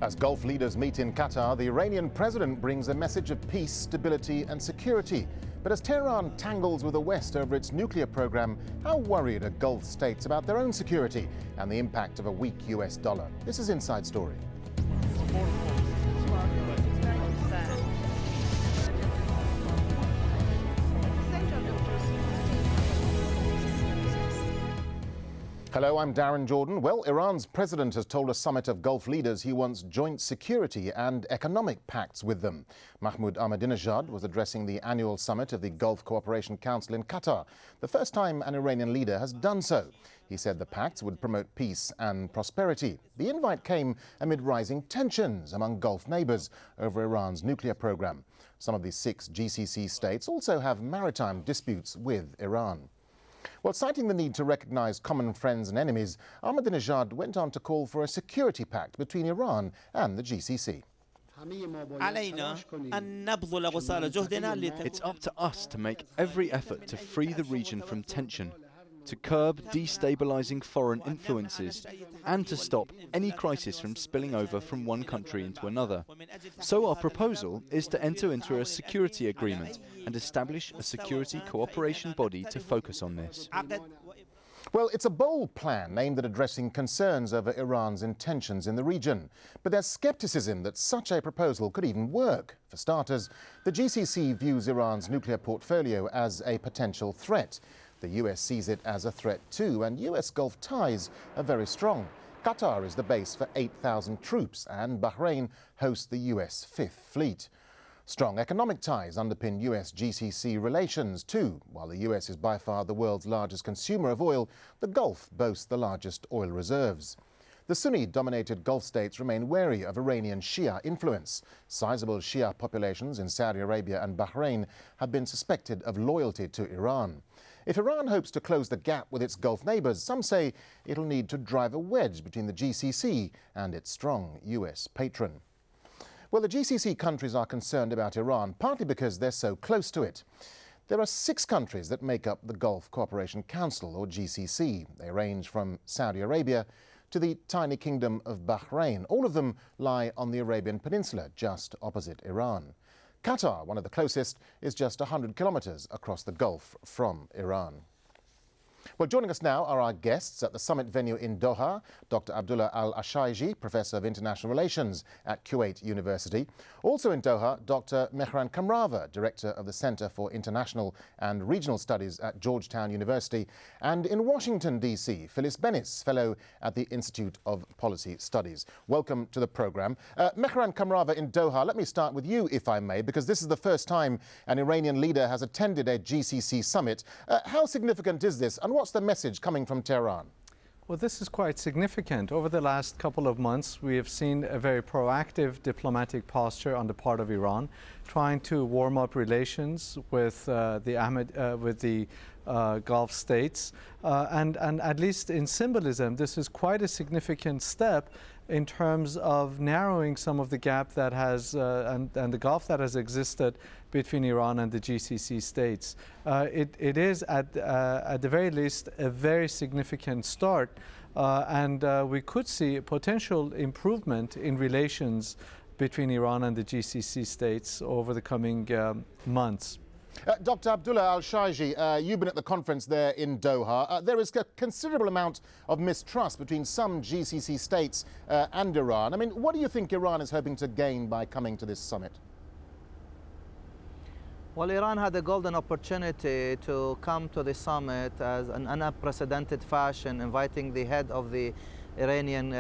As Gulf leaders meet in Qatar, the Iranian president brings a message of peace, stability and security. But as Tehran tangles with the West over its nuclear program, how worried are Gulf states about their own security and the impact of a weak US dollar? This is Inside Story. Hello, I'm Darren Jordan. Well, Iran's president has told a summit of Gulf leaders he wants joint security and economic pacts with them. Ahmadinejad was addressing the annual summit of the Gulf Cooperation Council in Qatar, the first time an Iranian leader has done so. He said the pacts would promote peace and prosperity. The invite came amid rising tensions among Gulf neighbors over Iran's nuclear program. Some of the 6 GCC states also have maritime disputes with Iran. Well, citing the need to recognize common friends and enemies, Ahmadinejad went on to call for a security pact between Iran and the GCC. It's up to us to make every effort to free the region from tension, to curb destabilizing foreign influences, and to stop any crisis from spilling over from one country into another. So our proposal is to enter into a security agreement and establish a security cooperation body to focus on this. Well, it's a bold plan aimed at addressing concerns over Iran's intentions in the region. But there's skepticism that such a proposal could even work. For starters, the GCC views Iran's nuclear portfolio as a potential threat. The US sees it as a threat too, and US Gulf ties are very strong. Qatar is the base for 8,000 troops, and Bahrain hosts the US Fifth Fleet. Strong economic ties underpin US-GCC relations too. While the US is by far the world's largest consumer of oil, the Gulf boasts the largest oil reserves. The Sunni-dominated Gulf states remain wary of Iranian Shia influence. Sizable Shia populations in Saudi Arabia and Bahrain have been suspected of loyalty to Iran. If Iran hopes to close the gap with its Gulf neighbors, some say it'll need to drive a wedge between the GCC and its strong US patron. Well, the GCC countries are concerned about Iran, partly because they're so close to it. There are 6 countries that make up the Gulf Cooperation Council, or GCC. They range from Saudi Arabia to the tiny kingdom of Bahrain. All of them lie on the Arabian Peninsula, just opposite Iran. Qatar, one of the closest, is just 100 kilometers across the Gulf from Iran. Well, joining us now are our guests at the summit venue in Doha, Dr. Abdullah Al-Ashayji, Professor of International Relations at Kuwait University. Also in Doha, Dr. Mehran Kamrava, Director of the Center for International and Regional Studies at Georgetown University. And in Washington, D.C., Phyllis Bennis, Fellow at the Institute of Policy Studies. Welcome to the program. Mehran Kamrava in Doha, let me start with you, if I may, because this is the first time an Iranian leader has attended a GCC summit. How significant is this, and what's the message coming from Tehran? Well, this is quite significant. Over the last couple of months, we have seen a very proactive diplomatic posture on the part of Iran, trying to warm up relations with the Gulf states. And at least in symbolism, this is quite a significant step in terms of narrowing some of the gap that has and the gulf that has existed between Iran and the GCC states. It is at the very least a very significant start, and we could see a potential improvement in relations between Iran and the GCC states over the coming months. Dr. Abdullah Al-Shayji, you've been at the conference there in Doha. There is a considerable amount of mistrust between some GCC states and Iran. I mean, what do you think Iran is hoping to gain by coming to this summit? Well, Iran had a golden opportunity to come to the summit as an unprecedented fashion, inviting the head of the Iranian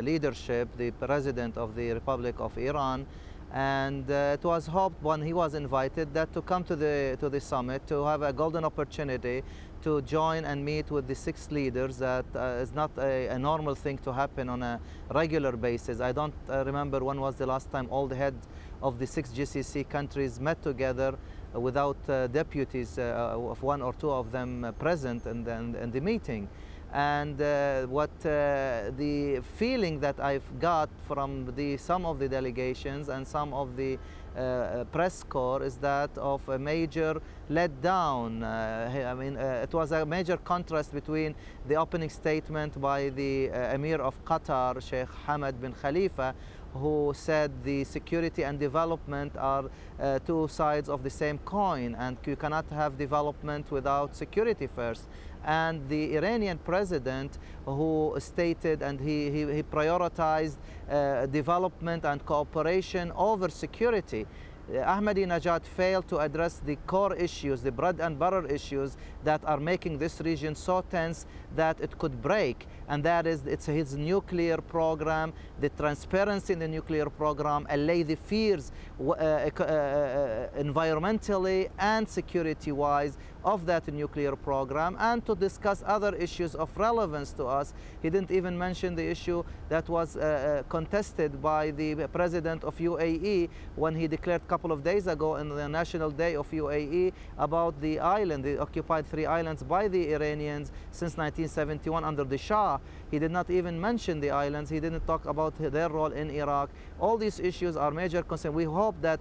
leadership, the president of the Republic of Iran. And it was hoped when he was invited that to come to the summit, to have a golden opportunity to join and meet with the 6 leaders. That is not a normal thing to happen on a regular basis. I don't remember when was the last time all the heads of the 6 GCC countries met together without deputies of 1 or 2 of them present in the meeting. And the feeling that I've got from some of the delegations and some of the press corps is that of a major letdown. It was a major contrast between the opening statement by the Emir of Qatar, Sheikh Hamad bin Khalifa, who said the security and development are two sides of the same coin, and you cannot have development without security first. And the Iranian president, who stated and he prioritized development and cooperation over security. Ahmadinejad failed to address the core issues, the bread and butter issues that are making this region so tense that it could break. And that is, it's his nuclear program, the transparency in the nuclear program, allay the fears environmentally and security-wise of that nuclear program, and to discuss other issues of relevance to us. He didn't even mention the issue that was contested by the president of UAE when he declared a couple of days ago in the National Day of UAE about the island, the occupied 3 islands by the Iranians since 1971 under the Shah. He did not even mention the islands. He didn't talk about their role in Iraq. All these issues are major concerns. We hope that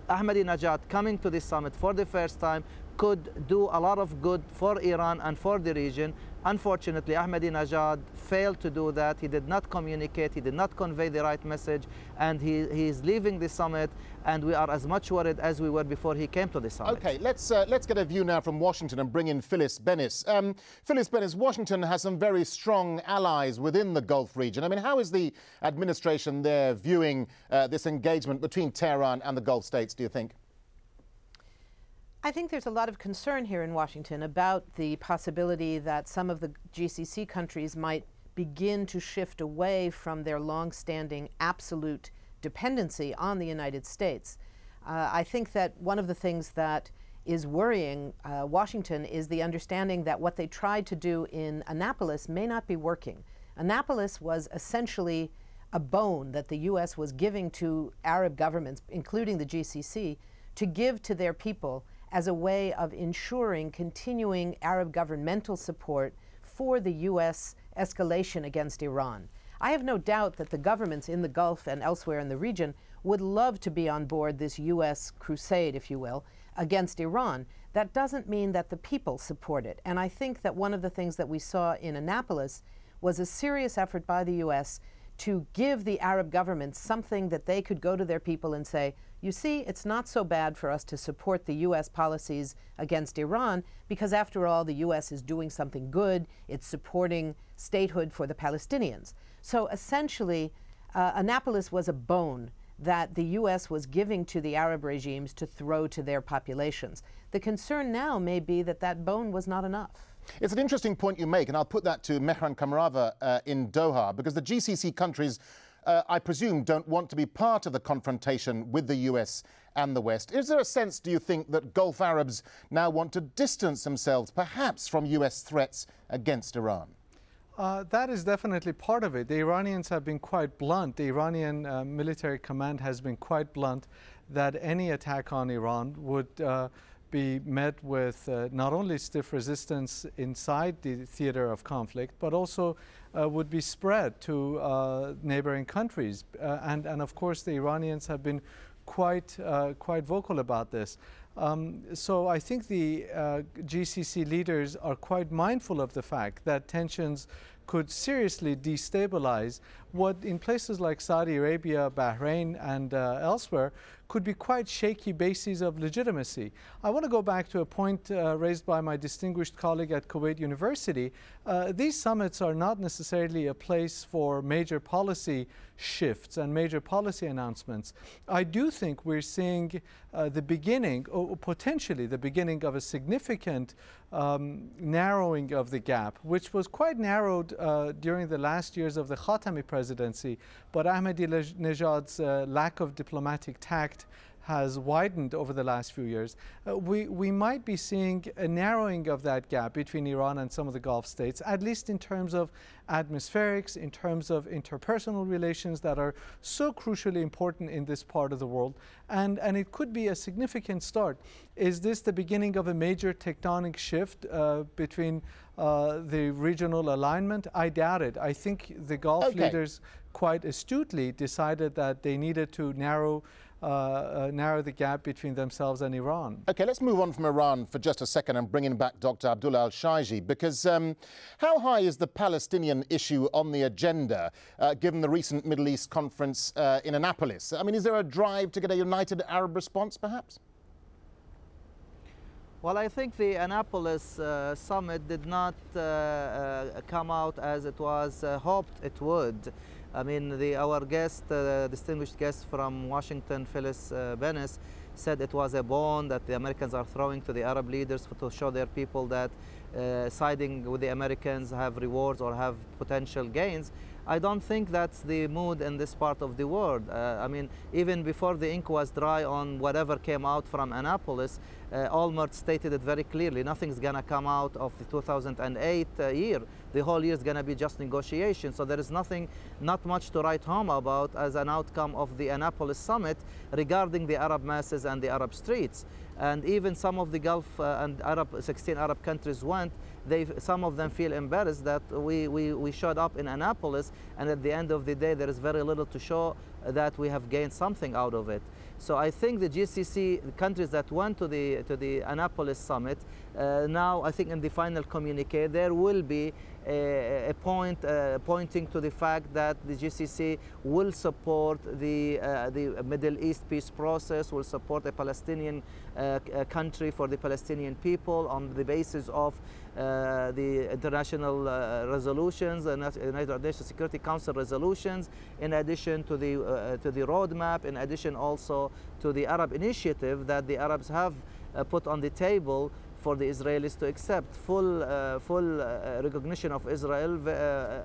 Ahmadinejad coming to this summit for the first time could do a lot of good for Iran and for the region. Unfortunately, Ahmadinejad failed to do that. He did not communicate, he did not convey the right message, and he is leaving the summit, and we are as much worried as we were before he came to the summit. Okay, let's get a view now from Washington and bring in Phyllis Bennis. Phyllis Bennis, Washington has some very strong allies within the Gulf region. I mean, how is the administration there viewing this engagement between Tehran and the Gulf states, do you think? I think there's a lot of concern here in Washington about the possibility that some of the GCC countries might begin to shift away from their long-standing absolute dependency on the United States. I think that one of the things that is worrying Washington is the understanding that what they tried to do in Annapolis may not be working. Annapolis was essentially a bone that the U.S. was giving to Arab governments, including the GCC, to give to their people as a way of ensuring continuing Arab governmental support for the U.S. escalation against Iran. I have no doubt that the governments in the Gulf and elsewhere in the region would love to be on board this U.S. crusade, if you will, against Iran. That doesn't mean that the people support it. And I think that one of the things that we saw in Annapolis was a serious effort by the U.S. to give the Arab governments something that they could go to their people and say, you see, it's not so bad for us to support the U.S. policies against Iran, because after all, the U.S. is doing something good. It's supporting statehood for the Palestinians. So essentially, Annapolis was a bone that the U.S. was giving to the Arab regimes to throw to their populations. The concern now may be that that bone was not enough. It's an interesting point you make, and I'll put that to Mehran Kamarava in Doha, because the GCC countries, I presume, don't want to be part of the confrontation with the US and the West. Is there a sense, do you think, that Gulf Arabs now want to distance themselves, perhaps, from US threats against Iran? That is definitely part of it. The Iranians have been quite blunt. The Iranian military command has been quite blunt that any attack on Iran would be met with not only stiff resistance inside the theater of conflict, but also would be spread to neighboring countries. And of course, the Iranians have been quite vocal about this. So I think the GCC leaders are quite mindful of the fact that tensions could seriously destabilize what in places like Saudi Arabia, Bahrain, and elsewhere could be quite shaky bases of legitimacy. I want to go back to a point raised by my distinguished colleague at Kuwait University. These summits are not necessarily a place for major policy shifts and major policy announcements. I do think we're seeing the beginning, or potentially the beginning, of a significant narrowing of the gap, which was quite narrowed during the last years of the Khatami presidency, but Ahmadinejad's lack of diplomatic tact has widened over the last few years, we might be seeing a narrowing of that gap between Iran and some of the Gulf states, at least in terms of atmospherics, in terms of interpersonal relations that are so crucially important in this part of the world. And it could be a significant start. Is this the beginning of a major tectonic shift between the regional alignment? I doubt it. I think the Gulf leaders quite astutely decided that they needed to narrow the gap between themselves and Iran. Okay, let's move on from Iran for just a second and bring in back Dr. Abdullah Al-Shaiji, because how high is the Palestinian issue on the agenda, given the recent Middle East conference in Annapolis? I mean, is there a drive to get a united Arab response, perhaps? Well, I think the Annapolis summit did not come out as it was hoped it would. I mean, our guest, distinguished guest from Washington, Phyllis Bennis, said it was a bone that the Americans are throwing to the Arab leaders to show their people that siding with the Americans have rewards or have potential gains. I don't think that's the mood in this part of the world. I mean, even before the ink was dry on whatever came out from Annapolis, Olmert stated it very clearly. Nothing's going to come out of the 2008 year. The whole year is going to be just negotiation. So there is not much to write home about as an outcome of the Annapolis summit regarding the Arab masses and the Arab streets. And even some of the Gulf and 16 Arab countries went. Some of them feel embarrassed that we showed up in Annapolis, and at the end of the day, there is very little to show that we have gained something out of it. So I think the GCC countries that went to the Annapolis summit, now I think in the final communique there will be a point pointing to the fact that the GCC will support the Middle East peace process, will support a Palestinian country for the Palestinian people on the basis of the international resolutions and United Nations Security Council resolutions, in addition to the roadmap, in addition also to the Arab initiative that the Arabs have put on the table for the Israelis to accept full recognition of Israel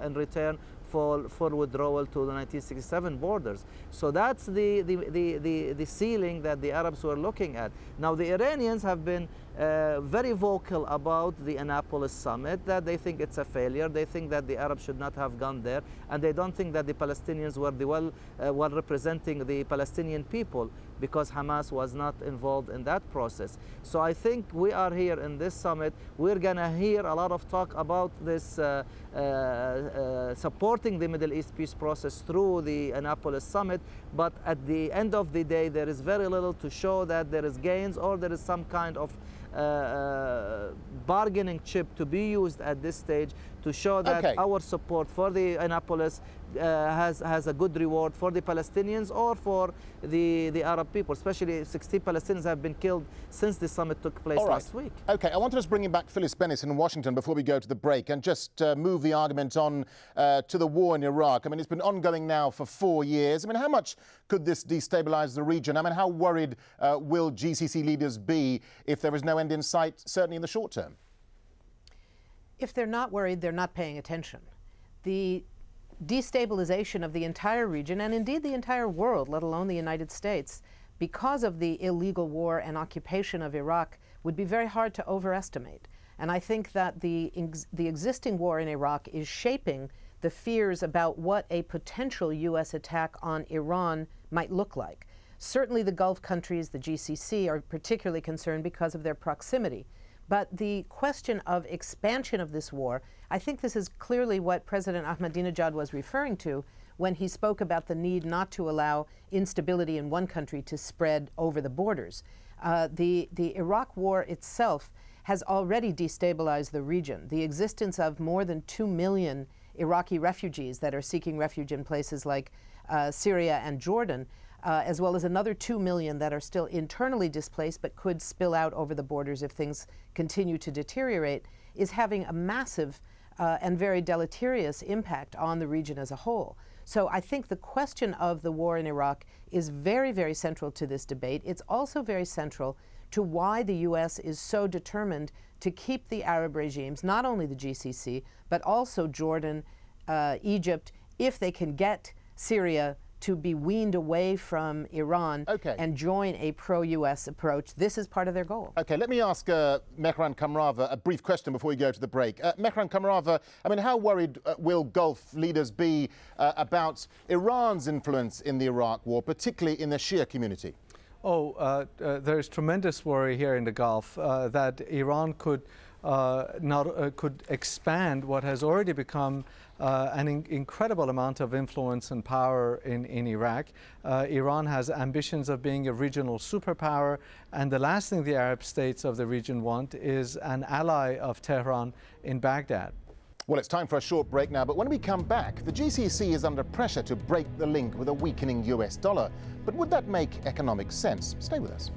in return for withdrawal to the 1967 borders. So that's the ceiling that the Arabs were looking at. Now the Iranians have been very vocal about the Annapolis summit, that they think it's a failure. They think that the Arabs should not have gone there, and they don't think that the Palestinians were well representing the Palestinian people, because Hamas was not involved in that process. So I think we are here in this summit, we're gonna hear a lot of talk about this supporting the Middle East peace process through the Annapolis summit, but at the end of the day there is very little to show that there is gains or there is some kind of bargaining chip to be used at this stage to show that our support for the Annapolis has a good reward for the Palestinians or for the Arab people. Especially 60 Palestinians have been killed since the summit took place last week. Okay, I wanted to bring in back Phyllis Bennis in Washington before we go to the break and just move the argument on to the war in Iraq. I mean, it's been ongoing now for 4 years. I mean, how much could this destabilize the region? I mean, how worried will GCC leaders be if there is no end in sight, certainly in the short term? If they're not worried, they're not paying attention. The destabilization of the entire region, and indeed the entire world, let alone the United States, because of the illegal war and occupation of Iraq, would be very hard to overestimate. And I think that the existing war in Iraq is shaping the fears about what a potential U.S. attack on Iran might look like. Certainly the Gulf countries, the GCC, are particularly concerned because of their proximity. But the question of expansion of this war, I think this is clearly what President Ahmadinejad was referring to when he spoke about the need not to allow instability in one country to spread over the borders. The Iraq war itself has already destabilized the region. The existence of more than 2 million Iraqi refugees that are seeking refuge in places like Syria and Jordan, as well as another 2 million that are still internally displaced but could spill out over the borders if things continue to deteriorate, is having a massive and very deleterious impact on the region as a whole. So I think the question of the war in Iraq is very, very central to this debate. It's also very central to why the U.S. is so determined to keep the Arab regimes, not only the GCC, but also Jordan, Egypt, if they can get Syria to be weaned away from Iran and join a pro-US approach. This is part of their goal. Okay, let me ask Mehran Kamrava a brief question before we go to the break. Mehran Kamrava, I mean, how worried will Gulf leaders be about Iran's influence in the Iraq war, particularly in the Shia community? There's tremendous worry here in the Gulf that Iran could could expand what has already become an incredible amount of influence and power in Iraq. Iran has ambitions of being a regional superpower, and the last thing the Arab states of the region want is an ally of Tehran in Baghdad. Well, it's time for a short break now, but when we come back, the GCC is under pressure to break the link with a weakening US dollar. But would that make economic sense? Stay with us.